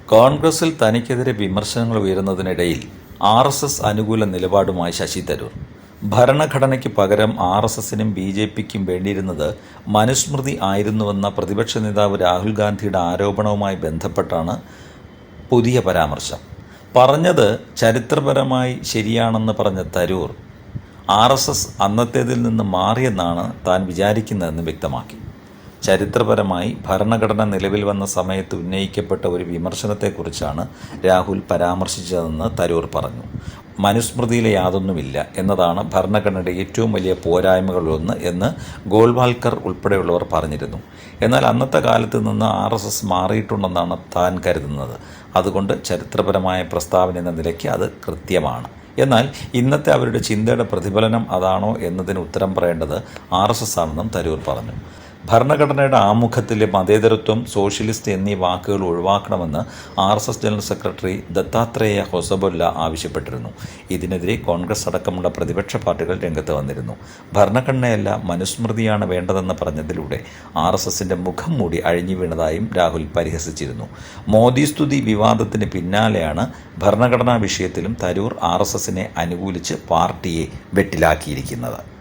കോൺഗ്രസിൽ തനിക്കെതിരെ വിമർശനങ്ങൾ ഉയരുന്നതിനിടയിൽ RSS അനുകൂല നിലപാടുമായി ശശി തരൂർ. ഭരണഘടനയ്ക്ക് പകരം RSSനും BJPക്കും വേണ്ടിയിരുന്നത് മനുസ്മൃതി ആയിരുന്നുവെന്ന പ്രതിപക്ഷ നേതാവ് രാഹുൽ ഗാന്ധിയുടെ ആരോപണവുമായി ബന്ധപ്പെട്ടാണ് പുതിയ പരാമർശം. പറഞ്ഞത് ചരിത്രപരമായി ശരിയാണെന്ന് പറഞ്ഞ തരൂർ RSS അന്നത്തേതിൽ നിന്ന് മാറിയെന്നാണ് താൻ വിചാരിക്കുന്നതെന്ന് വ്യക്തമാക്കി. ചരിത്രപരമായി ഭരണഘടന നിലവിൽ വന്ന സമയത്ത് ഉന്നയിക്കപ്പെട്ട ഒരു വിമർശനത്തെക്കുറിച്ചാണ് രാഹുൽ പരാമർശിച്ചതെന്ന് തരൂർ പറഞ്ഞു. മനുസ്മൃതിയിലെ യാതൊന്നുമില്ല എന്നതാണ് ഭരണഘടനയുടെ ഏറ്റവും വലിയ പോരായ്മകളൊന്ന് എന്ന് ഗോൾവാൾക്കർ ഉൾപ്പെടെയുള്ളവർ പറഞ്ഞിരുന്നു. എന്നാൽ അന്നത്തെ കാലത്ത് നിന്ന് RSS മാറിയിട്ടുണ്ടെന്നാണ് താൻ കരുതുന്നത്. അതുകൊണ്ട് ചരിത്രപരമായ പ്രസ്താവന എന്ന നിലയ്ക്ക് അത് കൃത്യമാണ്. എന്നാൽ ഇന്നത്തെ അവരുടെ ചിന്തയുടെ പ്രതിഫലനം അതാണോ എന്നതിന് ഉത്തരം പറയേണ്ടത് RSS ആണെന്നും തരൂർ പറഞ്ഞു. ഭരണഘടനയുടെ ആമുഖത്തിലെ മതേതരത്വം, സോഷ്യലിസ്റ്റ് എന്നീ വാക്കുകൾ ഒഴിവാക്കണമെന്ന് RSS ജനറൽ സെക്രട്ടറി ദത്താത്രേയ ഹൊസബൊല്ല ആവശ്യപ്പെട്ടിരുന്നു. ഇതിനെതിരെ കോൺഗ്രസ് അടക്കമുള്ള പ്രതിപക്ഷ പാർട്ടികൾ രംഗത്ത് വന്നിരുന്നു. ഭരണഘടനയല്ല മനുസ്മൃതിയാണ് വേണ്ടതെന്ന് പറഞ്ഞതിലൂടെ RSSന്റെ മുഖം മൂടി അഴിഞ്ഞു വീണതായും രാഹുൽ പരിഹസിച്ചിരുന്നു. മോദി സ്തുതി വിവാദത്തിന് പിന്നാലെയാണ് ഭരണഘടനാ വിഷയത്തിലും തരൂർ RSSനെ അനുകൂലിച്ച് പാർട്ടിയെ വെട്ടിലാക്കിയിരിക്കുന്നത്.